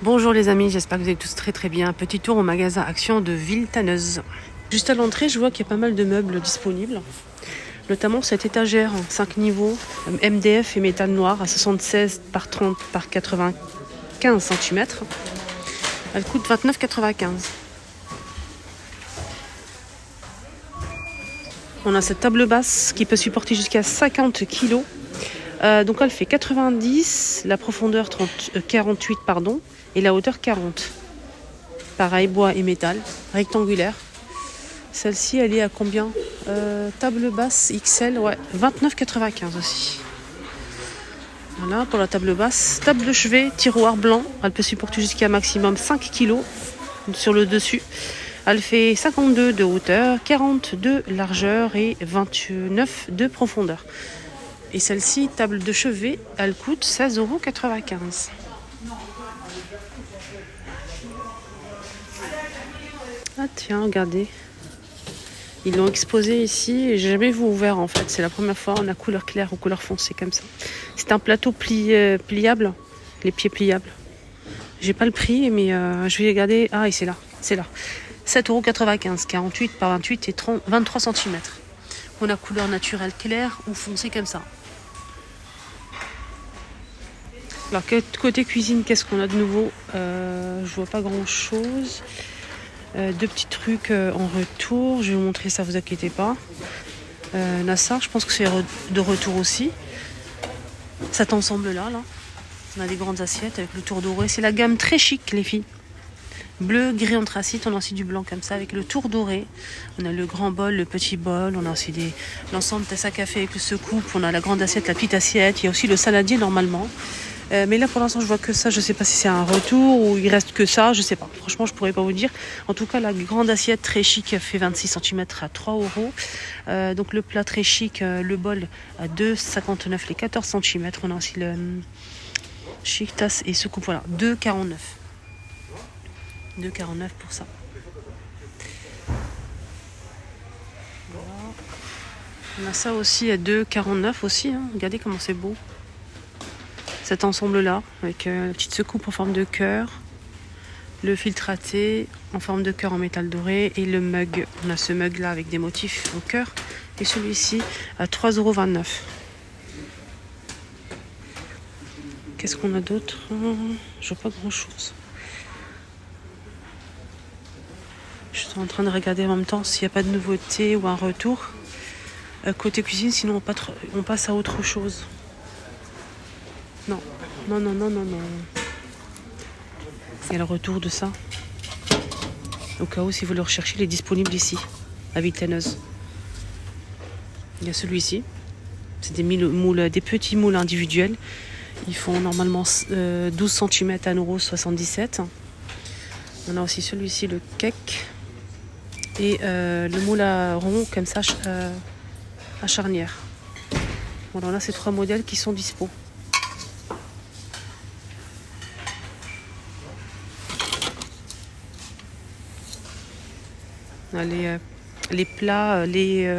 Bonjour les amis, j'espère que vous allez tous très bien. Petit tour au magasin Action de Villetaneuse. Juste à l'entrée, je vois qu'il y a pas mal de meubles disponibles. Notamment cette étagère en 5 niveaux, MDF et métal noir à 76 par 30 par 95 cm. Elle coûte 29,95 €. On a cette table basse qui peut supporter jusqu'à 50 kg. Donc elle fait 90, la profondeur 48 pardon, et la hauteur 40. Pareil, bois et métal, rectangulaire. Celle-ci, elle est à combien table basse XL, ouais, 29,95 aussi. Voilà pour la table basse. Table de chevet, tiroir blanc. Elle peut supporter jusqu'à maximum 5 kg sur le dessus. Elle fait 52 de hauteur, 40 de largeur et 29 de profondeur. Et celle-ci, table de chevet, elle coûte 16,95 €. Ah tiens, regardez. Ils l'ont exposé ici et j'ai jamais vu ouvert en fait. C'est la première fois on a couleur claire ou couleur foncée comme ça. C'est un plateau pliable, les pieds pliables. J'ai pas le prix mais je vais regarder. Ah et c'est là. 7,95 €, 48 par 28 et 23 cm. On a couleur naturelle claire ou foncée comme ça. Alors côté cuisine, qu'est-ce qu'on a de nouveau? Je vois pas grand chose. Deux petits trucs en retour. Je vais vous montrer ça, vous inquiétez pas. Nassar, je pense que c'est de retour aussi. Cet ensemble-là, on a des grandes assiettes avec le tour doré. C'est la gamme très chic, les filles. Bleu, gris anthracite, on a aussi du blanc comme ça avec le tour doré. On a le grand bol, le petit bol. On a aussi l'ensemble tasse à café avec le secoupe. On a la grande assiette, la petite assiette. Il y a aussi le saladier normalement. Mais là pour l'instant je vois que ça, je sais pas si c'est un retour ou il reste que ça, je sais pas. Franchement je pourrais pas vous dire. En tout cas la grande assiette très chic fait 26 cm à 3 €. Donc le plat très chic, le bol à 2,59 les 14 cm. On a aussi le chic tasse et secoupe, voilà, 2,49. 2,49 pour ça. Voilà. On a ça aussi à 2,49 aussi, hein. Regardez comment c'est beau. Cet ensemble-là, avec la petite secoupe en forme de cœur, le filtre à thé en forme de cœur en métal doré et le mug. On a ce mug-là avec des motifs au cœur et celui-ci à 3,29 €. Qu'est-ce qu'on a d'autre? Je vois pas grand-chose. Je suis en train de regarder en même temps s'il n'y a pas de nouveauté ou un retour. Côté cuisine, sinon on passe à autre chose. Non. Il y a le retour de ça. Au cas où, si vous le recherchez, il est disponible ici, à Villetaneuse. Il y a celui-ci. C'est des petits moules individuels. Ils font normalement 12 cm à 1,77 €. On a aussi celui-ci, le cake. Et le moule à rond, comme ça, à charnière. Voilà, là, c'est 3 modèles qui sont dispo. Les plats, les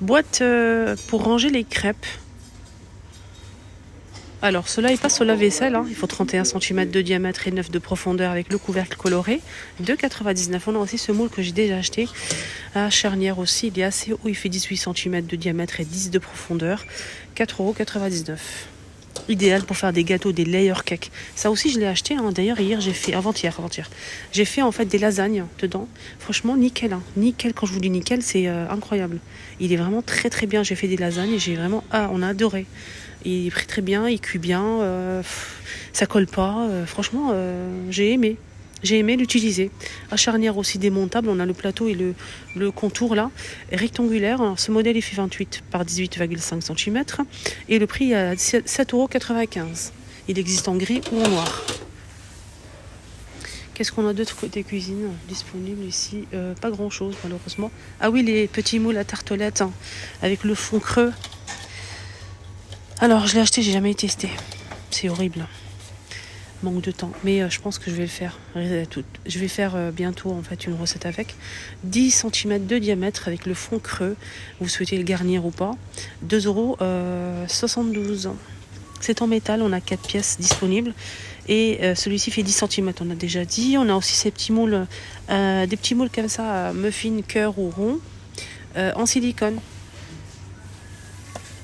boîtes pour ranger les crêpes. Alors, cela il passe au lave-vaisselle. Il faut 31 cm de diamètre et 9 de profondeur avec le couvercle coloré. 2,99 €. On a aussi ce moule que j'ai déjà acheté à charnière aussi. Il est assez haut. Il fait 18 cm de diamètre et 10 de profondeur. 4,99 €. Idéal pour faire des gâteaux, des layer cakes. Ça aussi je l'ai acheté, d'ailleurs hier j'ai fait, avant-hier, j'ai fait en fait des lasagnes dedans. Franchement nickel, nickel, quand je vous dis nickel c'est incroyable. Il est vraiment très très bien, j'ai fait des lasagnes et on a adoré. Il est très bien, il cuit bien, ça colle pas, franchement j'ai aimé. J'ai aimé l'utiliser. À charnière aussi démontable, on a le plateau et le contour là, rectangulaire. Alors, ce modèle il fait 28 par 18,5 cm et le prix est à 7,95 €. Il existe en gris ou en noir. Qu'est-ce qu'on a d'autre côté cuisine disponible ici? Pas grand chose malheureusement. Ah oui, les petits moules à tartelettes avec le fond creux. Alors je l'ai acheté, j'ai jamais testé. C'est horrible. Manque de temps, mais je pense que je vais le faire. Je vais faire bientôt en fait une recette avec 10 cm de diamètre avec le fond creux. Vous souhaitez le garnir ou pas? 2,72 €. C'est en métal, on a 4 pièces disponibles Et celui-ci fait 10 cm, on a déjà dit. On a aussi ces petits moules, des petits moules comme ça, muffin, cœur ou rond, en silicone.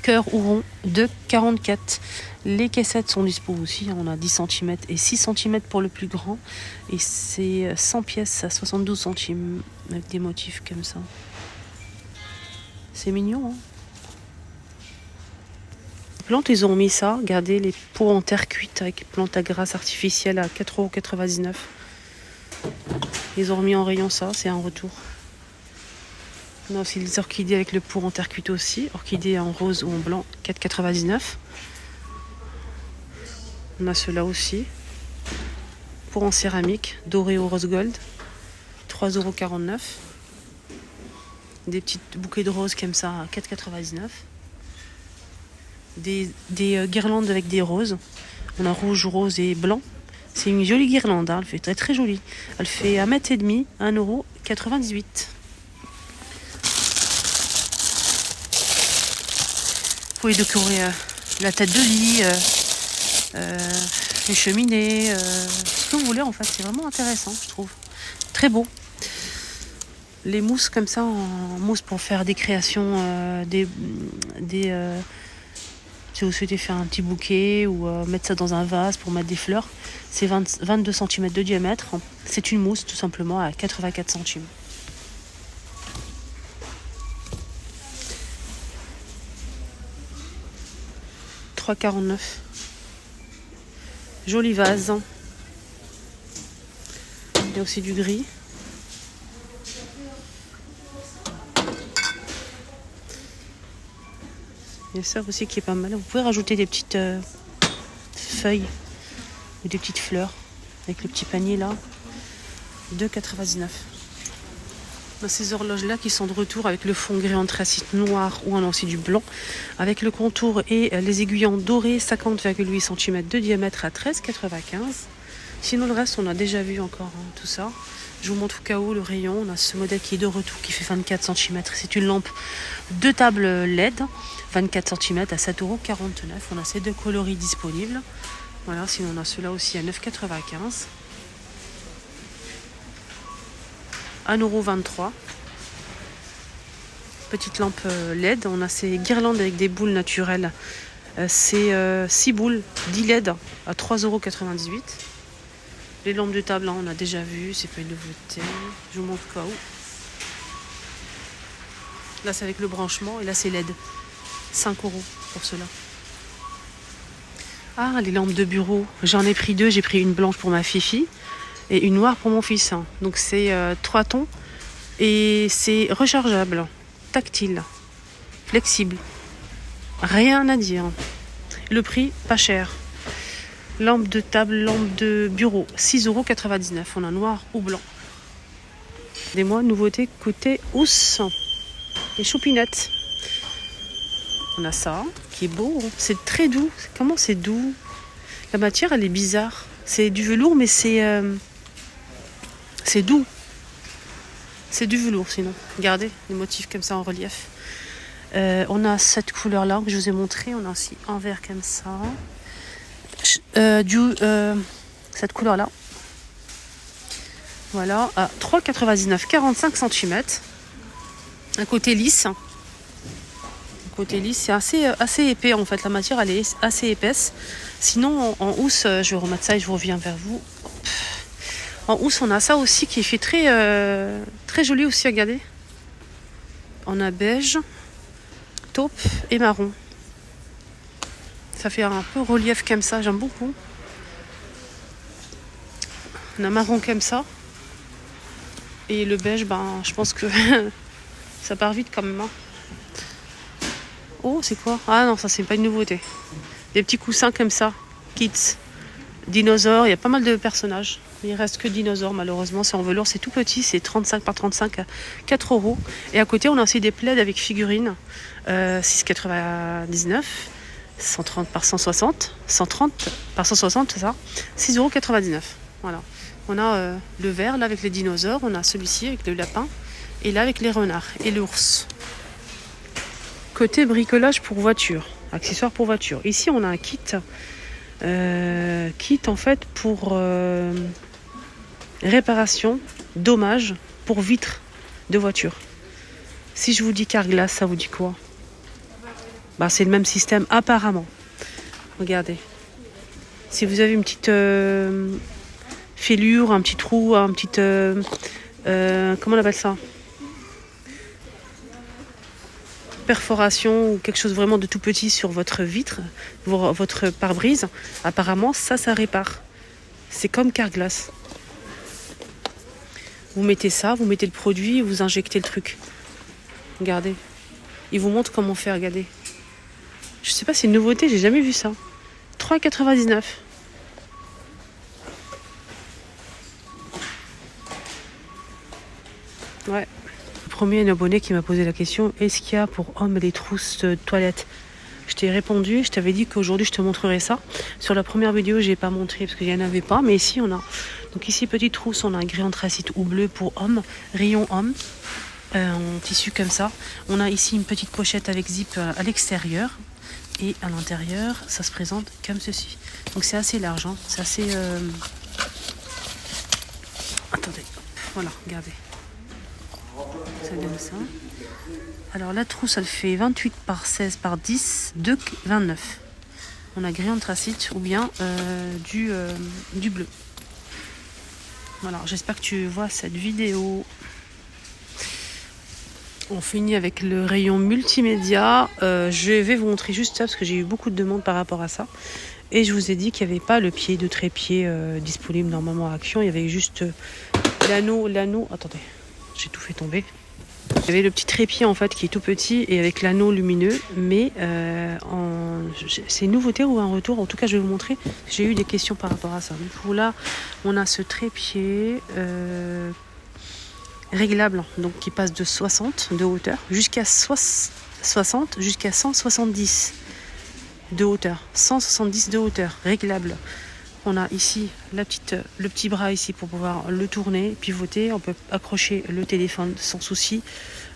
Cœur ou rond de 44. Les caissettes sont dispo aussi. On a 10 cm et 6 cm pour le plus grand. Et c'est 100 pièces à 72 centimes avec des motifs comme ça. C'est mignon, hein. Plantes, ils ont mis ça. Regardez les pots en terre cuite avec plantes à grasse artificielle à 4,99 €. Ils ont remis en rayon ça, c'est un retour. On a aussi les orchidées avec le pot en terre cuite aussi. Orchidées en rose ou en blanc, 4,99 €. On a ceux-là aussi. Pot en céramique, doré au rose gold, 3,49 €. Des petits bouquets de roses comme ça, 4,99 €. Des guirlandes avec des roses. On a rouge, rose et blanc. C'est une jolie guirlande, hein. Elle fait très très jolie. Elle fait 1,5 m, 1,98 €. Vous pouvez décorer la tête de lit, les cheminées, ce que vous voulez en fait. C'est vraiment intéressant, je trouve. Très beau. Les mousses comme ça, en mousse pour faire des créations, si vous souhaitez faire un petit bouquet ou mettre ça dans un vase pour mettre des fleurs, c'est 22 cm de diamètre. C'est une mousse tout simplement à 84 centimes. « 3,49 €. Joli vase. Il y a aussi du gris. Il y a ça aussi qui est pas mal. Vous pouvez rajouter des petites feuilles ou des petites fleurs avec le petit panier là. 2,99 €. On a ces horloges là qui sont de retour avec le fond gris anthracite noir ou on a aussi du blanc avec le contour et les aiguillons dorés, 50,8 cm de diamètre à 13,95 €. Sinon le reste on a déjà vu encore, hein, tout ça. Je vous montre au cas où le rayon. On a ce modèle qui est de retour qui fait 24 cm. C'est une lampe de table LED, 24 cm à 7,49 €. On a ces deux coloris disponibles. Voilà, sinon on a ceux-là aussi à 9,95 €. 1,23 €. Petite lampe LED. On a ces guirlandes avec des boules naturelles. C'est 6 boules, 10 LED à 3,98 €. Les lampes de table, hein, on a déjà vu, c'est pas une nouveauté. Je vous montre quoi où. Là, c'est avec le branchement et là, c'est LED. 5 € pour cela. Ah, les lampes de bureau. J'en ai pris 2. J'ai pris une blanche pour ma fifi et une noire pour mon fils. Donc, c'est 3 tons et c'est rechargeable, tactile, flexible. Rien à dire. Le prix, pas cher. Lampe de table, lampe de bureau, 6,99 €. On a noir ou blanc. Des mois, nouveauté côté housse. Les choupinettes. On a ça, qui est beau. C'est très doux. Comment c'est doux? La matière, elle est bizarre. C'est du velours, mais c'est doux. C'est du velours, sinon. Regardez, les motifs comme ça en relief. On a cette couleur-là que je vous ai montré. On a aussi en vert comme ça. Cette couleur là, voilà, à 3,99 €, 45 cm. Un côté lisse, c'est assez épais en fait. La matière elle est assez épaisse. Sinon en housse, je vais remettre ça et je reviens vers vous. En housse on a ça aussi qui fait très très joli aussi, regardez. On a beige, taupe et marron. Ça fait un peu relief comme ça, j'aime beaucoup. On a marron comme ça. Et le beige, ben, je pense que ça part vite quand même. Hein. Oh, c'est quoi? Ah non, ça c'est pas une nouveauté. Des petits coussins comme ça, kids, dinosaures, il y a pas mal de personnages. Il reste que dinosaures malheureusement, c'est en velours, c'est tout petit, c'est 35 par 35 à 4 €. Et à côté, on a aussi des plaids avec figurines, 6,99 €. 130 par 160, 130 par 160, c'est ça, 6,99 €. Voilà. On a le vert là avec les dinosaures, on a celui-ci avec le lapin, et là avec les renards et l'ours. Côté bricolage pour voiture, accessoires pour voiture. Ici, on a un kit Kit en fait pour réparation, dommages pour vitres de voiture. Si je vous dis Carglass, ça vous dit quoi? Bah, c'est le même système apparemment. Regardez. Si vous avez une petite fêlure, un petit trou, un petit... comment on appelle ça? Perforation ou quelque chose vraiment de tout petit sur votre vitre, votre pare-brise, apparemment ça répare. C'est comme Carglass. Vous mettez ça, vous mettez le produit, vous injectez le truc. Regardez. Il vous montre comment faire, regardez. Je sais pas, c'est une nouveauté, j'ai jamais vu ça. 3,99 €. Ouais. Le premier, un abonné qui m'a posé la question, est-ce qu'il y a pour hommes des trousses de toilette? Je t'ai répondu, je t'avais dit qu'aujourd'hui je te montrerai ça. Sur la première vidéo, je n'ai pas montré parce qu'il n'y en avait pas, mais ici on a. Donc ici, petite trousse, on a un gris anthracite ou bleu pour hommes, rayon homme, en tissu comme ça. On a ici une petite pochette avec zip à l'extérieur et à l'intérieur, ça se présente comme ceci. Donc c'est assez large, hein. C'est assez... Attendez, voilà, regardez. Ça donne ça. Alors la trousse, elle fait 28 par 16 par 10, 2,29. On a gris anthracite ou bien du bleu. Voilà, j'espère que tu vois cette vidéo. On finit avec le rayon multimédia. Je vais vous montrer juste ça parce que j'ai eu beaucoup de demandes par rapport à ça. Et je vous ai dit qu'il n'y avait pas le pied de trépied disponible normalement à Action. Il y avait juste l'anneau. Attendez, j'ai tout fait tomber. Il y avait le petit trépied en fait qui est tout petit et avec l'anneau lumineux, mais c'est une nouveauté ou un retour. En tout cas, je vais vous montrer. J'ai eu des questions par rapport à ça. Donc là, on a ce trépied réglable, donc qui passe de 60 de hauteur jusqu'à 60 jusqu'à 170 de hauteur, 170 de hauteur, réglable. On a ici le petit bras ici pour pouvoir le tourner, pivoter. On peut accrocher le téléphone sans souci.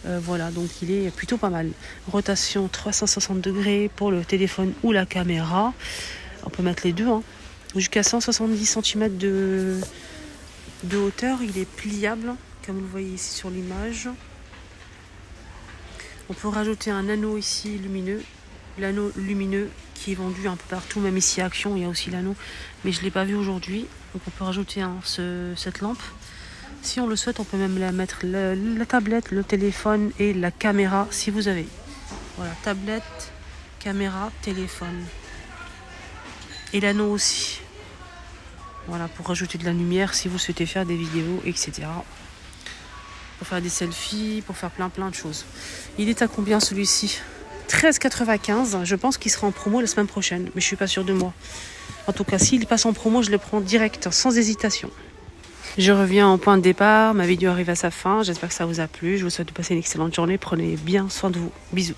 Voilà, donc il est plutôt pas mal. Rotation 360 degrés pour le téléphone ou la caméra. On peut mettre les deux, hein. Jusqu'à 170 cm de hauteur. Il est pliable, comme vous le voyez ici sur l'image. On peut rajouter un anneau ici lumineux. L'anneau lumineux qui est vendu un peu partout, même ici à Action, il y a aussi l'anneau, mais je ne l'ai pas vu aujourd'hui. Donc on peut rajouter cette lampe. Si on le souhaite, on peut même la mettre la tablette, le téléphone et la caméra si vous avez. Voilà, tablette, caméra, téléphone. Et l'anneau aussi. Voilà, pour rajouter de la lumière si vous souhaitez faire des vidéos, etc. Pour faire des selfies, pour faire plein de choses. Il est à combien celui-ci ? 13,95. Je pense qu'il sera en promo la semaine prochaine, mais je suis pas sûre de moi. En tout cas, s'il passe en promo, je le prends direct, sans hésitation. Je reviens au point de départ. Ma vidéo arrive à sa fin. J'espère que ça vous a plu. Je vous souhaite de passer une excellente journée. Prenez bien soin de vous. Bisous.